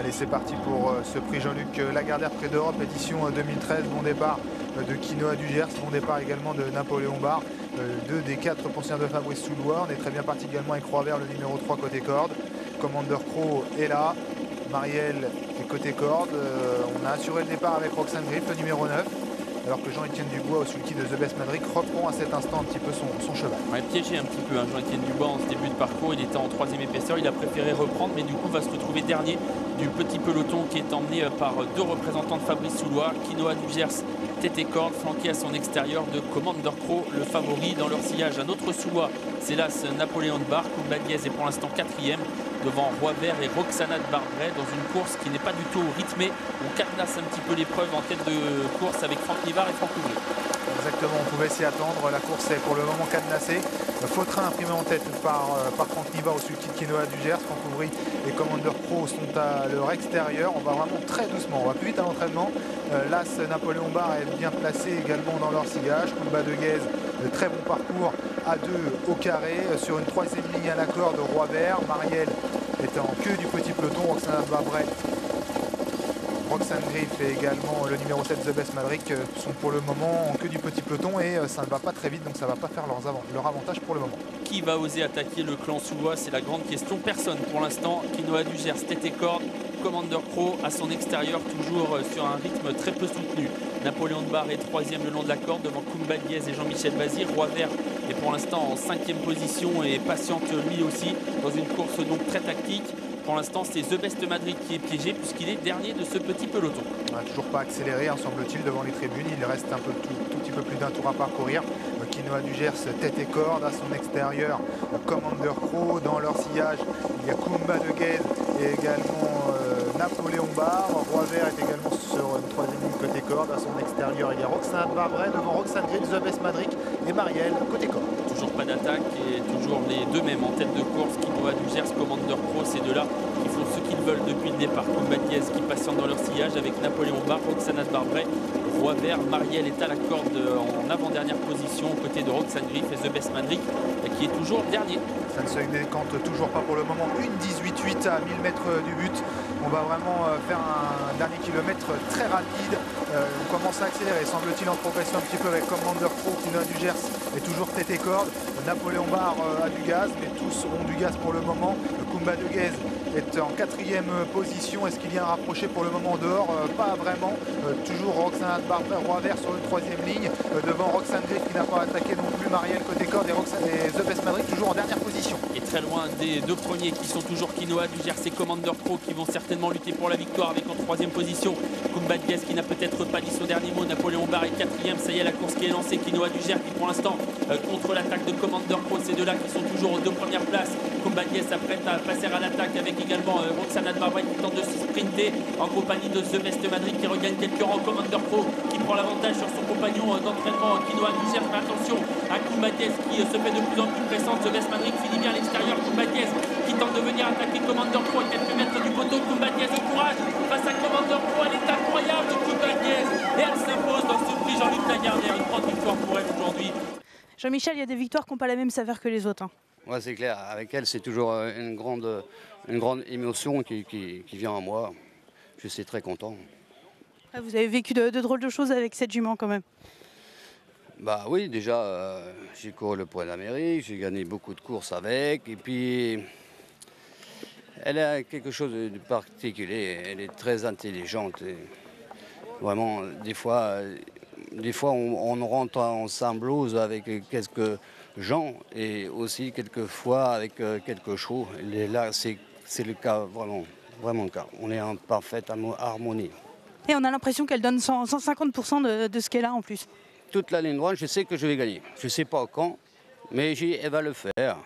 Allez, c'est parti pour ce prix Jean-Luc Lagardère Prix d'Europe, édition 2013. Bon départ de Quinoa du Gers, bon départ également de Napoléon Barre, deux des quatre pensionnaires de Fabrice Soulois. On est très bien parti également avec Croix-Vert, le numéro 3 côté corde. Commander Crow est là, Marielle est côté corde. On a assuré le départ avec Roxane Griff, le numéro 9. Alors que Jean-Étienne Dubois au sulky de The Best Madrid reprend à cet instant un petit peu son cheval. Ouais, piégé un petit peu, hein, Jean-Étienne Dubois en ce début de parcours, il était en troisième épaisseur, il a préféré reprendre, mais du coup va se retrouver dernier du petit peloton qui est emmené par deux représentants de Fabrice Soulois, Quinoa du Gers, tête et corde, flanqué à son extérieur de Commander Crow, le favori dans leur sillage. Un autre Soulois, c'est là Napoléon de Barre, Kumba Diez est pour l'instant quatrième, devant Roi Vert et Roxana de Barbret, dans une course qui n'est pas du tout rythmée. On cadenasse un petit peu l'épreuve en tête de course avec Franck Nivard et Franck Ouvrier. Exactement, on pouvait s'y attendre. La course est pour le moment cadenassée. Faux-train imprimé en tête par Franck Nivard au sulky de Quinoa du Gers. Franck Ouvry et Commander Crow sont à leur extérieur. On va vraiment très doucement, on va plus vite à l'entraînement. L'As Napoléon Barre est bien placé également dans leur sillage. Kumba de Guez, de très bon parcours à deux au carré. Sur une troisième ligne à la corde, Roi Vert. Marielle est en queue du petit peloton. Roxana de Barbret, Roxane Griff et également le numéro 7 The Best Madrid sont pour le moment en queue du petit peloton et ça ne va pas très vite, donc ça ne va pas faire leur avantage pour le moment. Qui va oser attaquer le clan Soulois? C'est la grande question. Personne pour l'instant. Quinoa du Gers, tête et corde. Commander Crow à son extérieur, toujours sur un rythme très peu soutenu. Napoléon de Barre est troisième le long de la corde devant Kumba Diez et Jean-Michel Bazir. Roi Vert est pour l'instant en cinquième position et patiente lui aussi dans une course donc très tactique. Pour l'instant, c'est The Best Madrid qui est piégé puisqu'il est dernier de ce petit peloton. Toujours pas accéléré, hein, semble-t-il, devant les tribunes. Il reste un peu tout petit peu plus d'un tour à parcourir. Quinoa du Gers, tête et corde à son extérieur. Commander Crow dans leur sillage. Il y a Kumba de Guez et également Napoléon Barre. Roi Vert est également sur une troisième ligne côté corde. À son extérieur, il y a Roxana de Barbret devant Roxane Griff, The Best Madrid et Marielle côté corde. Toujours pas d'attaque et toujours les deux mêmes en tête de course. Quinoa du Gers, Commander Crow, ces deux-là qui font ce qu'ils veulent depuis le départ. Kumba Diez qui patiente dans leur sillage avec Napoléon Barre, Roxana de Barbret. Roi Vert, Marielle est à la corde en avant-dernière position aux côtés de Roxane Griff et The Best Madrid qui est toujours dernier. Ça ne se décante toujours pas pour le moment. Une 18-8 à 1000 mètres du but. On va vraiment faire un dernier kilomètre très rapide. On commence à accélérer, semble-t-il, en progression un petit peu avec Commander Crow, Quinoa du Gers est toujours tête et corde. Napoléon Barre a du gaz, mais tous ont du gaz pour le moment. Kumba de Guez est en quatrième position. Est-ce qu'il y a un rapproché pour le moment en dehors? Pas vraiment. Toujours Roxana de Barbret, Roi Vert sur une troisième ligne. Devant Roxane Griff qui n'a pas attaqué non plus. Marielle côté corde et The Best Madrid toujours en dernière position. Et très loin des deux premiers qui sont toujours Quinoa du Gers et Commander Crow qui vont certainement lutter pour la victoire avec en troisième position Kumba Diez qui n'a peut-être pas dit son dernier mot. Napoléon Barre est quatrième. Ça y est, la course qui est lancée. Quinoa du Gers qui pour l'instant contre l'attaque de Commander Crow. Ces deux-là qui sont toujours aux deux premières places. Kumba Diez s'apprête à passer à l'attaque avec également Roxana de Barbret qui tente de se sprinter en compagnie de The Best Madrid qui regagne quelques rangs. Commander Crow qui prend l'avantage sur son compagnon d'entraînement Quinoa du Gers. Mais attention à Kumba Diez qui se fait de plus en plus pressante. The Best Madrid finit bien à l'extérieur. Kumba Diez qui tente de venir attaquer Commander Crow à quelques mètres du poteau. Kumba Diez au courage face à Commander Crow. Elle est incroyable, Kumba Diez, et elle s'impose dans ce prix Jean-Luc Lagardère. Une grande victoire pour elle aujourd'hui. Jean-Michel, il y a des victoires qui n'ont pas la même saveur que les autres. Hein. Ouais, c'est clair. Avec elle, c'est toujours une grande émotion qui vient à moi. Je suis très content. Vous avez vécu de drôles de choses avec cette jument quand même. Bah oui, déjà, j'ai couru le Point d'Amérique, j'ai gagné beaucoup de courses avec. Et puis, elle a quelque chose de particulier. Elle est très intelligente. Et vraiment, des fois on rentre en symbiose avec quelques gens et aussi quelquefois avec quelques chevaux. Et là, c'est le cas, vraiment le cas. On est en parfaite harmonie. Et on a l'impression qu'elle donne 150% de ce qu'elle a en plus. Toute la ligne droite, je sais que je vais gagner. Je ne sais pas quand, mais elle va le faire.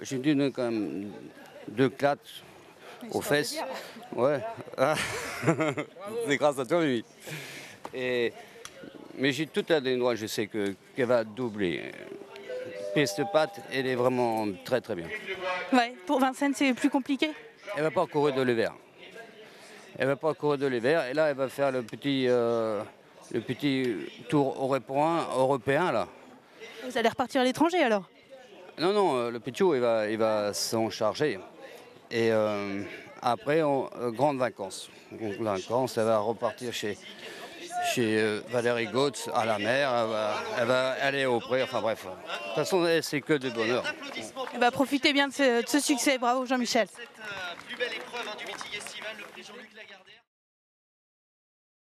J'ai donné quand même 2 clats aux fesses. Ouais. C'est grâce à toi, oui. Mais j'ai toute la ligne droite, je sais qu'elle va doubler. Piste patte, elle est vraiment très très bien. Ouais, pour Vincennes, c'est plus compliqué. Elle ne va pas courir de l'hiver. Elle va pas courir de l'hiver. Et là, elle va faire le petit tour européen là. Vous allez repartir à l'étranger alors? Non, le Pichot, il va s'en charger. Et Après, grande vacances. Donc, vacances, elle va repartir chez Valérie Gautz à la mer, elle va aller au pré, enfin bref. De toute façon, c'est que de bonheur. Profitez bien de ce succès. Bravo Jean-Michel. Cette plus belle épreuve du meeting estival, le prix Jean-Luc Lagardère.